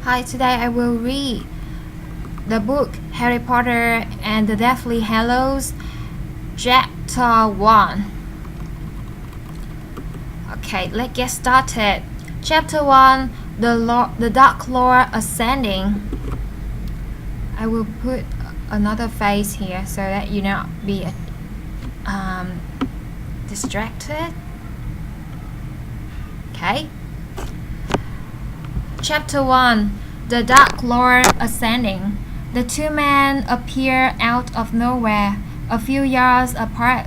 Hi, today I will read the book Harry Potter and the Deathly Hallows, Chapter 1. Okay, let's get started. Chapter 1, the Dark Lord Ascending. I will put another face here so that you not be distracted. Okay. Chapter 1, The Dark Lord Ascending. The two men appear out of nowhere, a few yards apart,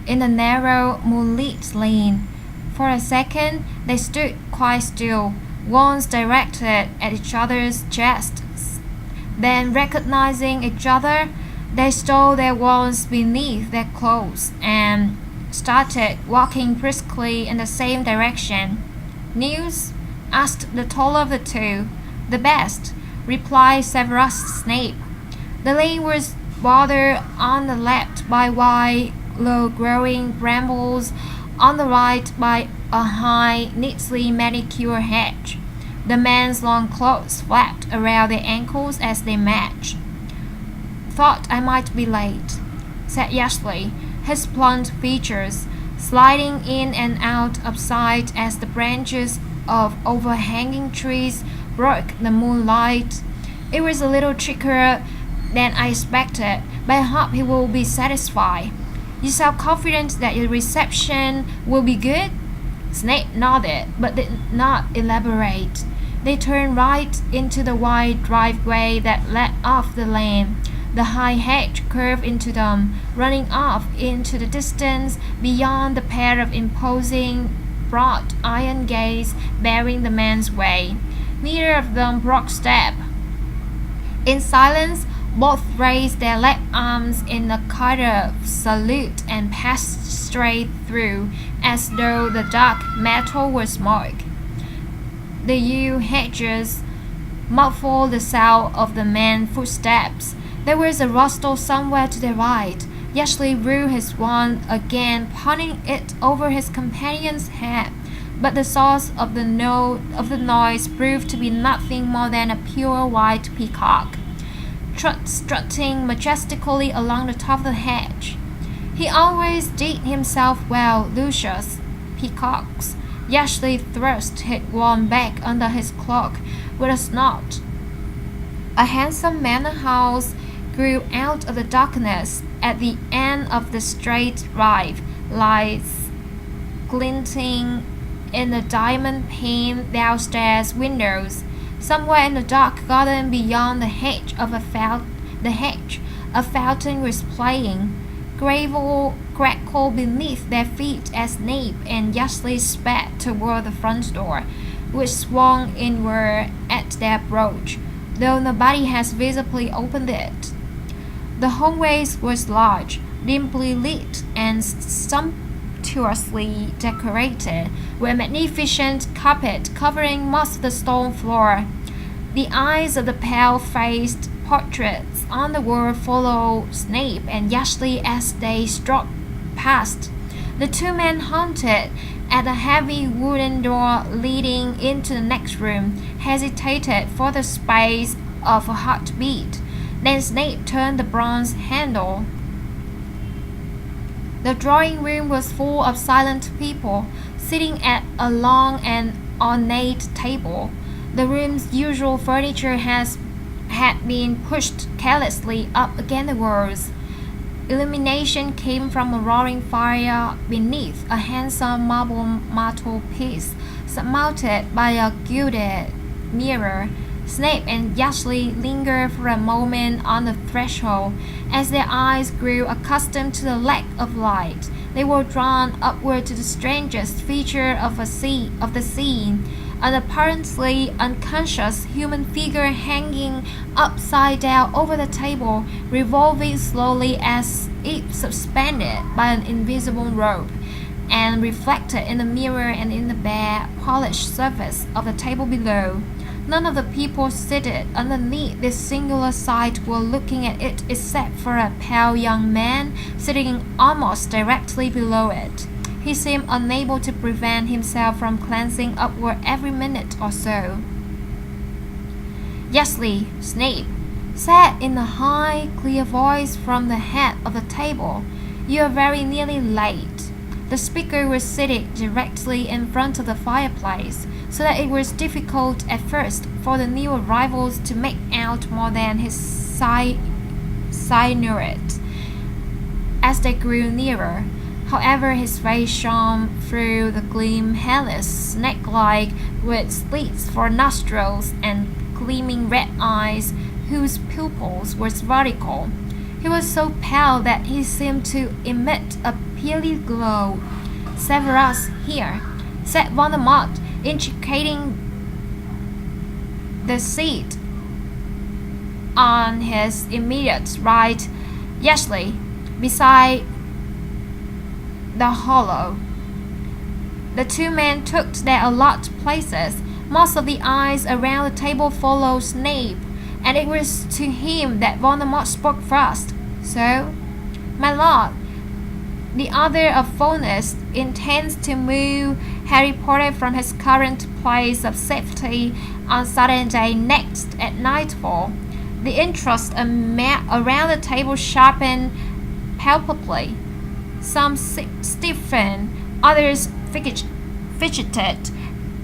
in a narrow, moonlit lane. For a second, they stood quite still, wands directed at each other's chests. Then, recognizing each other, they stole their wands beneath their clothes and started walking briskly in the same direction. News? Asked the taller of the two. The best, replied Severus Snape. The lane was bordered on the left by wide, low-growing brambles, on the right by a high, neatly manicured hedge. The men's long clothes flapped around their ankles as they matched. Thought I might be late, said Ashley, his blunt features sliding in and out of sight as the branches of overhanging trees broke the moonlight. It was a little trickier than I expected, but I hope he will be satisfied. You sound confident that your reception will be good? Snape nodded, but did not elaborate. They turned right into the wide driveway that led off the lane. The high hedge curved into them, running off into the distance beyond the pair of imposing broad iron gates barring the man's way. Neither of them broke step. In silence, both raised their left arms in a kind of salute and passed straight through, as though the dark metal were smoke. The yew hedges muffled the sound of the men's footsteps. There was a rustle somewhere to the right. Ashley drew his wand again, pointing it over his companion's head, but the source of the noise proved to be nothing more than a pure white peacock, strutting majestically along the top of the hedge. He always did himself well, Lucius. Peacocks. Ashley thrust his wand back under his cloak with a snort. A handsome manor house grew out of the darkness at the end of the straight drive, lights glinting in the diamond-paned downstairs windows. Somewhere in the dark garden beyond the hedge, a fountain was playing. Gravel crackled beneath their feet as Snape and Ashley sped toward the front door, which swung inward at their approach, though nobody had visibly opened it. The hallway was large, dimly lit, and sumptuously decorated, with a magnificent carpet covering most of the stone floor. The eyes of the pale-faced portraits on the wall followed Snape and Ashley as they strode past. The two men halted at a heavy wooden door leading into the next room, hesitated for the space of a heartbeat. Then Snape turned the bronze handle. The drawing room was full of silent people, sitting at a long and ornate table. The room's usual furniture had been pushed carelessly up against the walls. Illumination came from a roaring fire beneath a handsome marble mantelpiece, surmounted by a gilded mirror. Snape and Ashley lingered for a moment on the threshold. As their eyes grew accustomed to the lack of light, they were drawn upward to the strangest feature of the scene, an apparently unconscious human figure hanging upside down over the table, revolving slowly as if suspended by an invisible rope, and reflected in the mirror and in the bare, polished surface of the table below. None of the people seated underneath this singular sight were looking at it except for a pale young man sitting almost directly below it. He seemed unable to prevent himself from glancing upward every minute or so. Yesly, Snape said in a high, clear voice from the head of the table. You are very nearly late. The speaker was seated directly in front of the fireplace, so that it was difficult at first for the new arrivals to make out more than his silhouette as they grew nearer. However, his face shone through the gleam hairless, snake-like, with slits for nostrils and gleaming red eyes whose pupils were vertical. He was so pale that he seemed to emit a pearly glow. Severus here, said Voldemort, indicating the seat on his immediate right, Yesly, beside the hollow. The two men took their allotted places. Most of the eyes around the table followed Snape, and it was to him that Voldemort spoke first. So, my lord, the other of Faunus intends to move Harry Potter from his current place of safety on Saturday next at nightfall. The interest around the table sharpened palpably. Some stiffened, others fidgeted,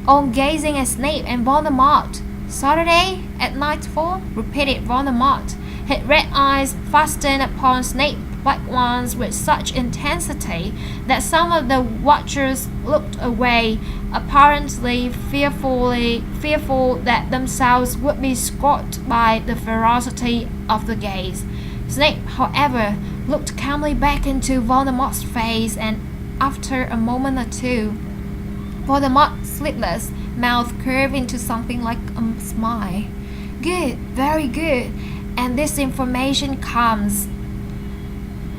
all gazing at Snape and Voldemort. Saturday at nightfall, repeated Voldemort, his red eyes fastened upon Snape like ones with such intensity that some of the watchers looked away, apparently fearful that themselves would be scorched by the ferocity of the gaze. Snape, however, looked calmly back into Voldemort's face, and after a moment or two, Voldemort's sleepless mouth curved into something like a smile. Good, very good. And this information comes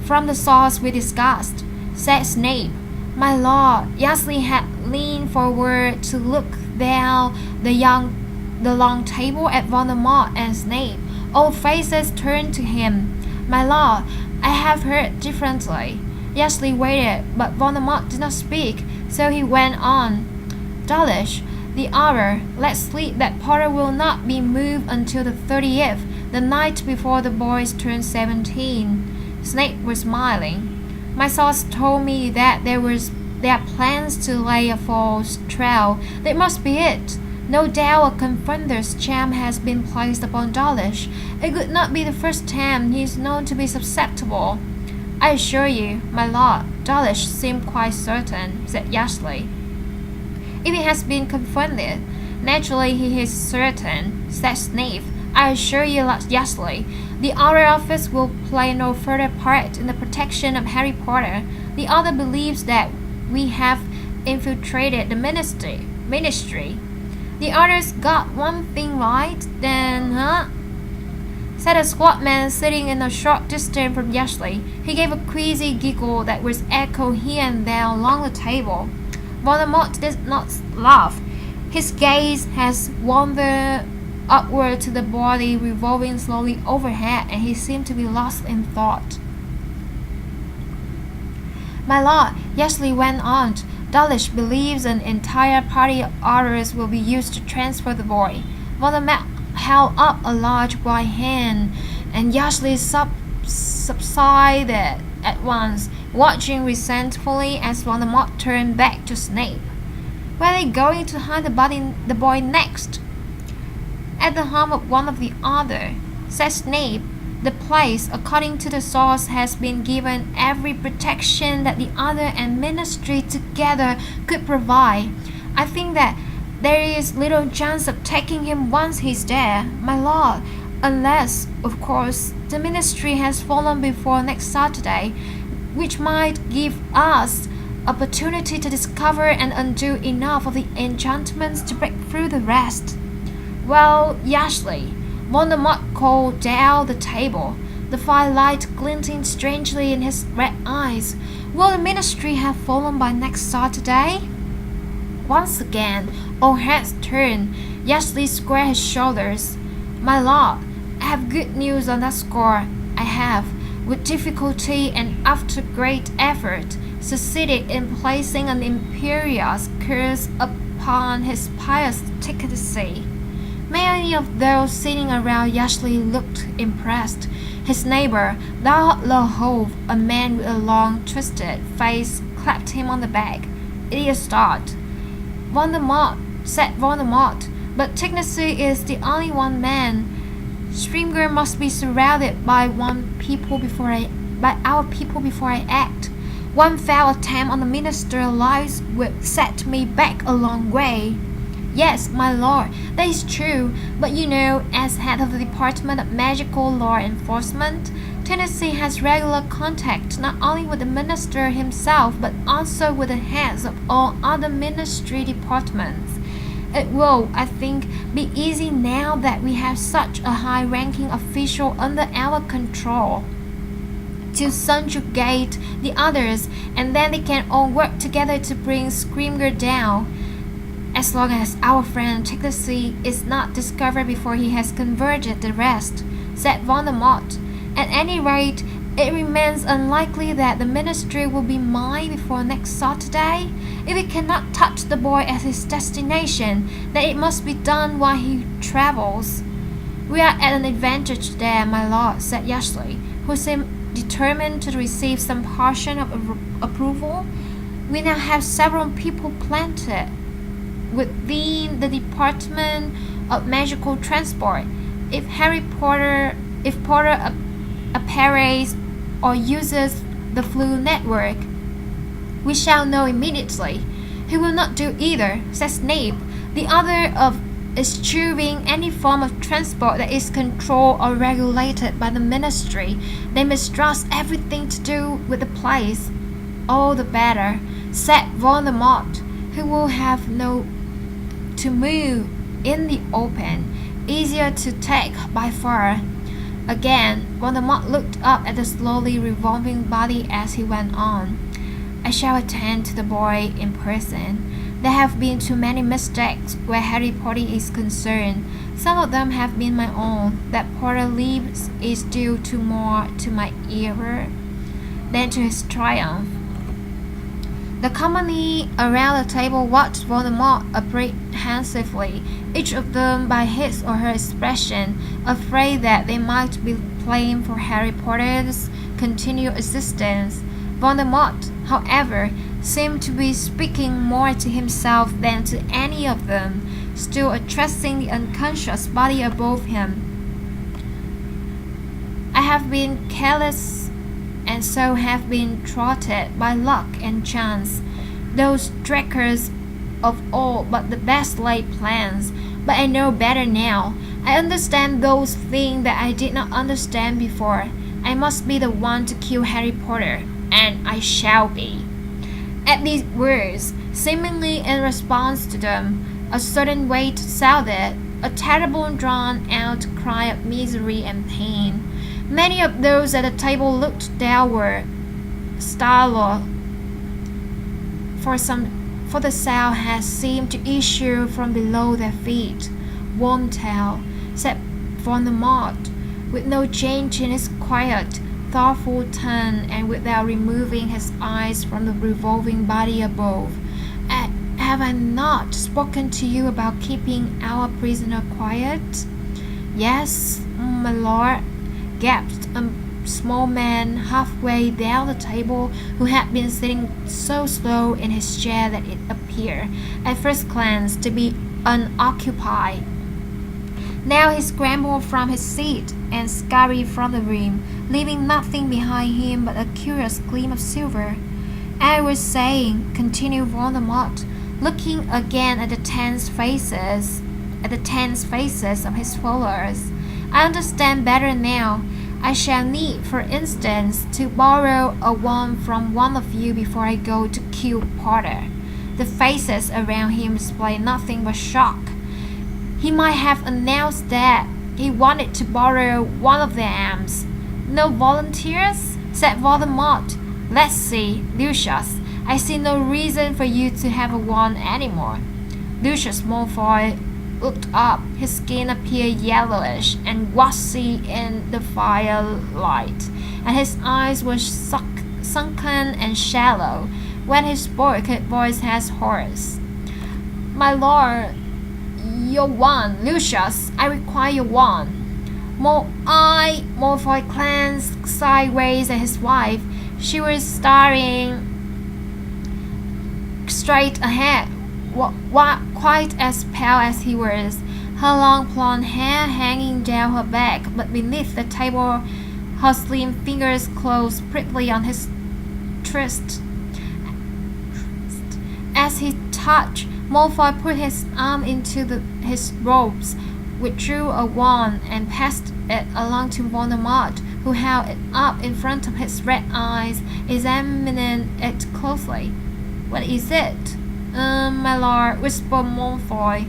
from the source we discussed, said Snape. My lord, Yesly had leaned forward to look down the long table at Voldemort and Snape. All faces turned to him. My lord, I have heard differently. Yesly waited, but Voldemort did not speak, so he went on. Dawlish, the hour, let's sleep that Potter will not be moved until the 30th, the night before the boys turn 17. Snape was smiling. My source told me that there are plans to lay a false trail. That must be it. No doubt a confunder's charm has been placed upon Dawlish. It could not be the first time he is known to be susceptible. I assure you, my lord, Dawlish seemed quite certain, said Yesly. If he has been confounded, naturally he is certain, said Snape. I assure you, Yesly, the Outer Office will play no further part in the protection of Harry Potter. The other believes that we have infiltrated the ministry. The others got one thing right, then, huh? Said a squat man sitting in a short distance from Yesly. He gave a queasy giggle that was echoed here and there along the table. Voldemort did not laugh. His gaze has wandered upward to the body revolving slowly overhead, and he seemed to be lost in thought. My lord, Yesly went on, Dawlish believes an entire party of others will be used to transfer the boy. Voldemort held up a large white hand, and Yesly subsided at once, watching resentfully as Voldemort turned back to Snape. Where are they going to hide the boy next? At the home of one of the other, said Snape. The place, according to the source, has been given every protection that the other and ministry together could provide. I think that there is little chance of taking him once he's there, my lord, unless, of course, the ministry has fallen before next Saturday, which might give us opportunity to discover and undo enough of the enchantments to break through the rest. Well, Yesly, Voldemort called down the table, the firelight glinting strangely in his red eyes. Will the ministry have fallen by next Saturday? Once again, all heads turned. Yesly squared his shoulders. My lord, I have good news on that score. I have, with difficulty and after great effort, succeeded in placing an imperious curse upon his pious dictacy. Many of those sitting around Yashli looked impressed. His neighbor, Lahove, a man with a long, twisted face, clapped him on the back. "It is start." "Voldemort," said Voldemort, "but technically is the only one man. Scrimger must be surrounded by our people before I act. One foul attempt on the minister's lives would set me back a long way." "Yes, my lord, that is true, but you know, as head of the Department of Magical Law Enforcement, Tennessee has regular contact not only with the minister himself but also with the heads of all other ministry departments. It will, I think, be easy now that we have such a high-ranking official under our control to subjugate the others, and then they can all work together to bring Scrimger down. As long as our friend Ticklersy is not discovered before he has converted the rest," said Voldemort. "At any rate, it remains unlikely that the ministry will be mine before next Saturday. If it cannot touch the boy at his destination, then it must be done while he travels." "We are at an advantage there, my lord," said Yashli, who seemed determined to receive some portion of approval. "We now have several people planted within the Department of Magical Transport. If Potter apparates or uses the flu network, we shall know immediately." "He will not do either," said Snape. "The other of eschewing any form of transport that is controlled or regulated by the ministry. They mistrust everything to do with the place." "All the better," said Voldemort, who will have to move in the open, easier to take by far. Again, Voldemort looked up at the slowly revolving body as he went on. "I shall attend to the boy in person. There have been too many mistakes where Harry Potter is concerned. Some of them have been my own. That Potter leaves is due to more to my error than to his triumph." The company around the table watched Voldemort apprehensively, each of them by his or her expression, afraid that they might be blamed for Harry Potter's continued existence. Voldemort, however, seemed to be speaking more to himself than to any of them, still addressing the unconscious body above him. "I have been careless and so have been thwarted by luck and chance, those trackers of all but the best laid plans. But I know better now. I understand those things that I did not understand before. I must be the one to kill Harry Potter, and I shall be." At these words, seemingly in response to them, a certain weight sounded, a terrible drawn-out cry of misery and pain. Many of those at the table looked downward, startled, for the sound had seemed to issue from below their feet. "Won't tell," said Voldemort, with no change in his quiet, thoughtful tone, and without removing his eyes from the revolving body above. "Have I not spoken to you about keeping our prisoner quiet?" "Yes, my lord," gasped a small man halfway down the table, who had been sitting so slow in his chair that it appeared, at first glance, to be unoccupied. Now he scrambled from his seat and scurried from the room, leaving nothing behind him but a curious gleam of silver. "I was saying," continued Voldemort, looking again at the tense faces of his followers, "I understand better now. I shall need, for instance, to borrow a wand from one of you before I go to kill Potter." The faces around him displayed nothing but shock. He might have announced that he wanted to borrow one of their arms. "No volunteers?" said Voldemort. "Let's see, Lucius, I see no reason for you to have a wand anymore." Lucius Malfoy looked up. His skin appeared yellowish and waxy in the firelight, and his eyes were sunken and shallow. When he spoke, his voice was hoarse. "My lord, Your wand, Lucius. I require your wand. Malfoy glanced sideways at his wife. She was staring straight ahead, quite as pale as he was, her long blonde hair hanging down her back, but beneath the table her slim fingers closed prickly on his wrist. As he touched, Malfoy put his arm into his robes, withdrew a wand, and passed it along to Voldemort, who held it up in front of his red eyes, examining it closely. What is it? My lord, whispered Malfoy.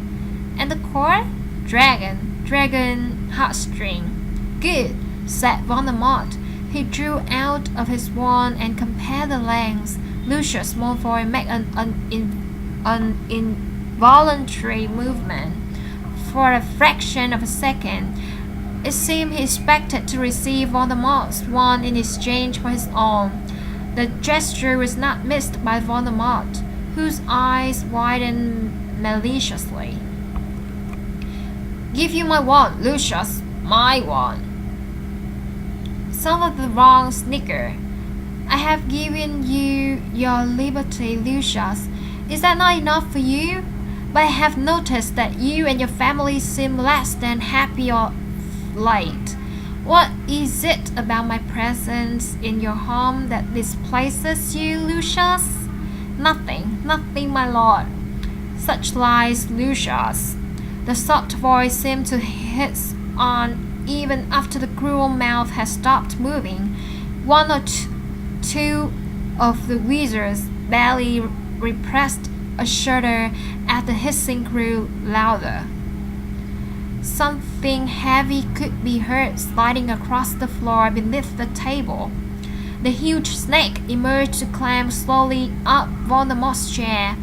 And the cord? Dragon heartstring. Good, said Voldemort. He drew out of his wand and compared the lengths. Lucius Malfoy made an involuntary movement. For a fraction of a second, it seemed he expected to receive Voldemort's wand in exchange for his own. The gesture was not missed by Voldemort, whose eyes widened maliciously. Give you my wand, Lucius, my wand. Son of the wrong snicker. I have given you your liberty, Lucius. Is that not enough for you? But I have noticed that you and your family seem less than happy of late. What is it about my presence in your home that displeases you, Lucius? Nothing, my lord. Such lies, Lucius. The soft voice seemed to hiss on even after the cruel mouth had stopped moving. One or two of the wizards barely repressed a shudder as the hissing grew louder. Something heavy could be heard sliding across the floor beneath the table. The huge snake emerged to climb slowly up Voldemort's chair.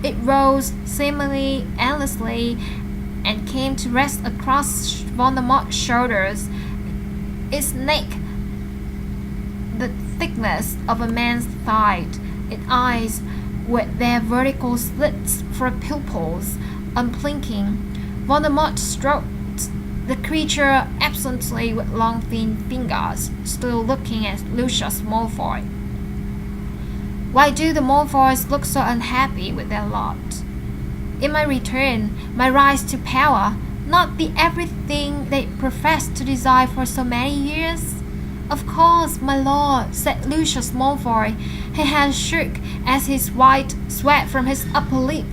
It rose seemingly endlessly and came to rest across Voldemort's shoulders. Its neck, the thickness of a man's thigh, its eyes, with their vertical slits for pupils, unblinking. Voldemort stroked the creature absently with long thin fingers, still looking at Lucius Malfoy. Why do the Malfoys look so unhappy with their lot? In my return, my rise to power, not the everything they professed to desire for so many years? Of course, my lord, said Lucius Malfoy. His hand shook as his white sweat from his upper lip.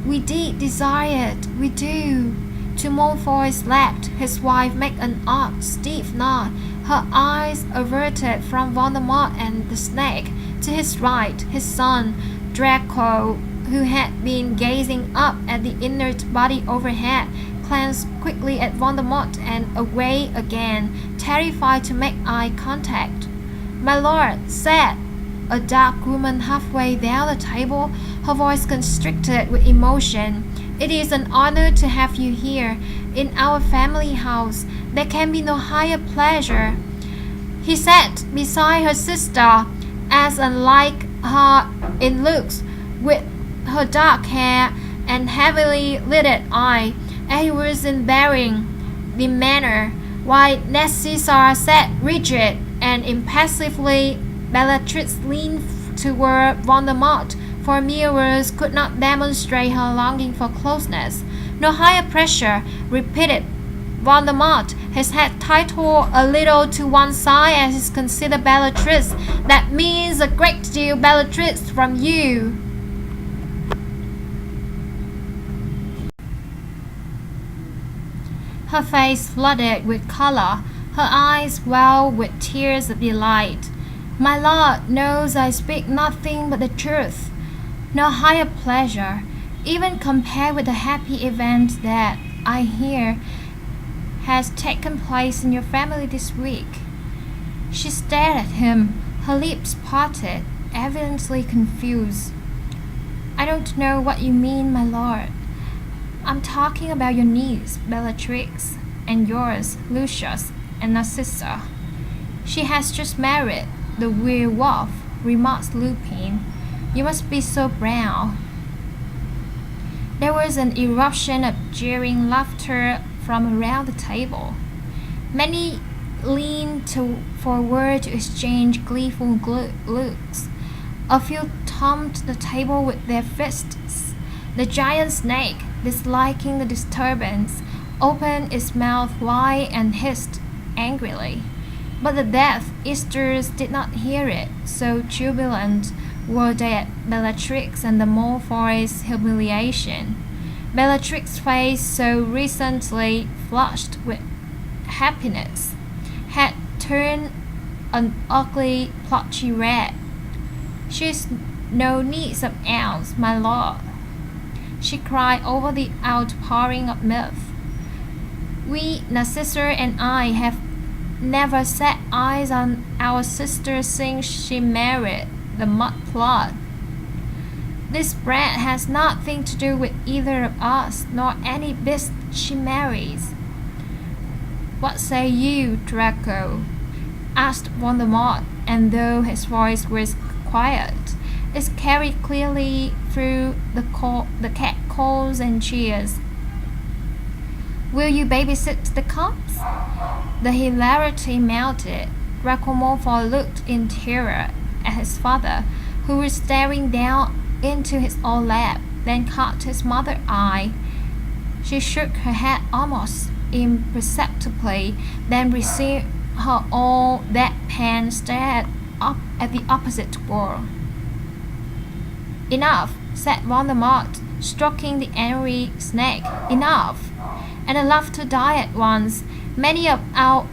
We did desire it, we do. To Malfoy's left, his wife made an odd, stiff nod, her eyes averted from Voldemort and the snake. To his right, his son, Draco, who had been gazing up at the inert body overhead, glanced quickly at Voldemort and away again, terrified to make eye contact. My lord, said a dark woman halfway down the table, her voice constricted with emotion. It is an honor to have you here, in our family house. There can be no higher pleasure. He sat beside her sister, as unlike her in looks, with her dark hair and heavily lidded eye, as he was in bearing, demeanor, while Narcissa sat rigid and impassively. Bellatrix leaned toward Voldemort, for mere words could not demonstrate her longing for closeness. No higher pressure, repeated Voldemort, his head tilted a little to one side as he considered Bellatrix. That means a great deal, Bellatrix, from you. Her face flooded with color, her eyes welled with tears of delight. My lord knows I speak nothing but the truth. No higher pleasure, even compared with the happy event that, I hear, has taken place in your family this week. She stared at him, her lips parted, evidently confused. I don't know what you mean, my lord. I'm talking about your niece, Bellatrix, and yours, Lucius, and Narcissa. She has just married the werewolf, remarked Lupin. You must be so brown. There was an eruption of jeering laughter from around the table. Many leaned forward to exchange gleeful looks. A few thumped the table with their fists. The giant snake, disliking the disturbance, opened its mouth wide and hissed angrily. But the Death Eaters did not hear it, so jubilant were they at Bellatrix and the Malfoy's humiliation. Bellatrix's face, so recently flushed with happiness, had turned an ugly, blotchy red. "She's no niece of ours, my lord," she cried over the outpouring of mirth. "We, Narcissa and I, have never set eyes on our sister since she married the mudplot. This brat has nothing to do with either of us, nor any beast she marries." "What say you, Draco?" asked Voldemort, and though his voice was quiet, it carried clearly through the catcalls and cheers. "Will you babysit the cubs?" The hilarity mounted. Draco Malfoy looked in terror at his father, who was staring down into his own lap, then caught his mother's eye. She shook her head almost imperceptibly, then resumed her own deadpan stare up at the opposite wall. "Enough," said Voldemort, stroking the angry snake. "Enough!" And the laughter died at once. "Many of our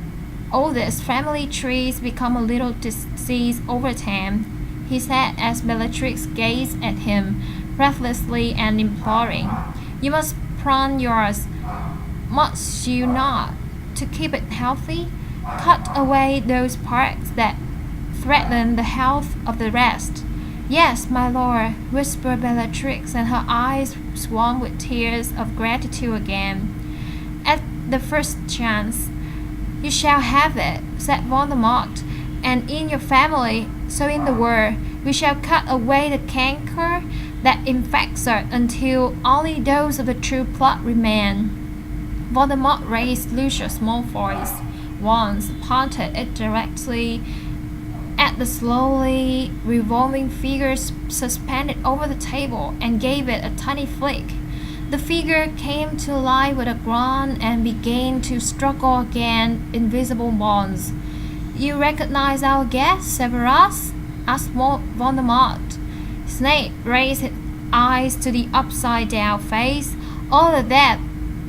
oldest family trees become a little diseased over time," he said as Bellatrix gazed at him, breathlessly and imploring. "You must prune yours, must you not, to keep it healthy? Cut away those parts that threaten the health of the rest." "Yes, my lord," whispered Bellatrix, and her eyes swam with tears of gratitude again. "At the first chance." "You shall have it," said Voldemort, "and in your family, so in the world, we shall cut away the canker that infects her until only those of the true plot remain." Voldemort raised Lucius Malfoy's wand, pointed it directly at the slowly revolving figure suspended over the table, and gave it a tiny flick. The figure came to life with a groan and began to struggle against invisible bonds. "You recognize our guest, Severus?" asked Voldemort. Snape raised his eyes to the upside-down face. All the Death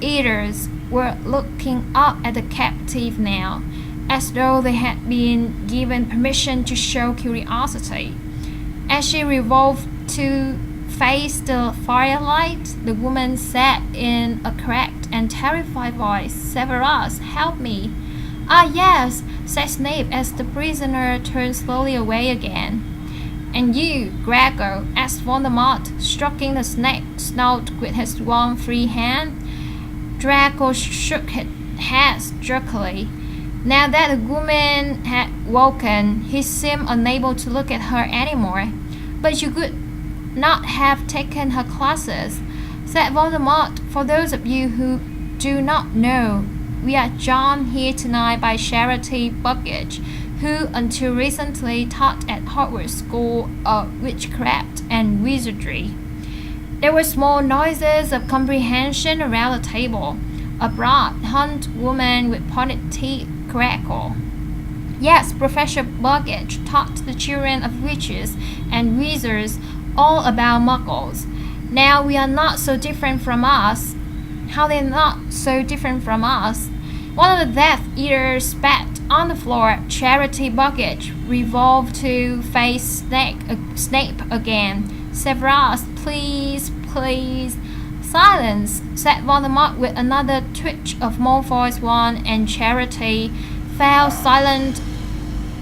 Eaters were looking up at the captive now, as though they had been given permission to show curiosity. As she revolved to face the firelight, the woman said in a cracked and terrified voice, "Severus, help me." "Ah, yes," said Snape as the prisoner turned slowly away again. "And you, Gregor?" asked Voldemort, stroking the snake's snout with his warm free hand. Draco shook his head jerkily. Now that the woman had woken, he seemed unable to look at her anymore. "But you could not have taken her classes," said Voldemort. "For those of you who do not know, we are joined here tonight by Charity Buggage, who until recently taught at Hogwarts School of Witchcraft and Wizardry." There were small noises of comprehension around the table. A broad, hunched woman with pointed teeth crackled. "Yes, Professor Buggage taught the children of witches and wizards all about muggles. Now we are not so different from us." "How they're not so different from us?" One of the Death Eaters spat on the floor. Charity Buggage revolved to face Snape again. "Severus, please, please." "Silence," said Voldemort with another twitch of Malfoy's wand, and Charity fell silent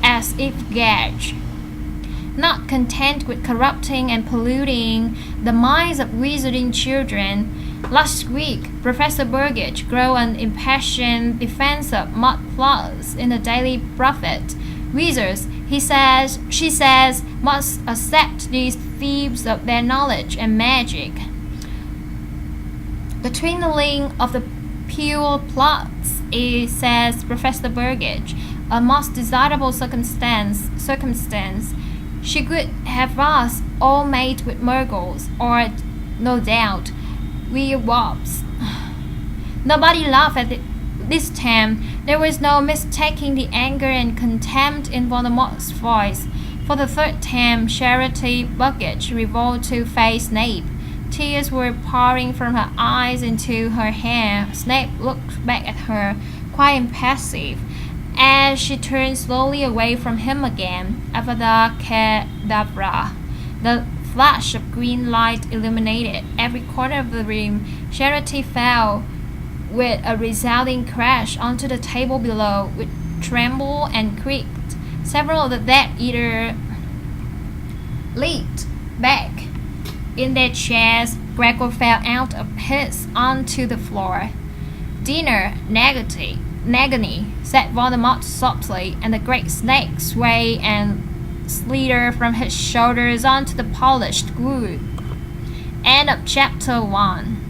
as if gagged. Not content with corrupting and polluting the minds of wizarding children, last week Professor Buggage grew an impassioned defense of mudplots in the Daily Prophet. Wizards, she says, must accept these thieves of their knowledge and magic. The twinning of the pure plots is, says Professor Burgage, a most desirable circumstance. She could have us all made with Murgles, or, no doubt, werewolves. Nobody laughed at this time. There was no mistaking the anger and contempt in Voldemort's voice. For the third time, Charity Bucket revolved to face Snape. Tears were pouring from her eyes into her hair. Snape looked back at her, quite impassive, as she turned slowly away from him again. Avada Kedavra. The flash of green light illuminated every corner of the room. Charity fell with a resounding crash onto the table below, which trembled and creaked. Several of the Death Eaters leaped back in their chairs. Gregor fell out of his onto the floor. Dinner, Nagany, said Voldemort softly, and the great snake swayed and slithered from his shoulders onto the polished wood. End of chapter 1.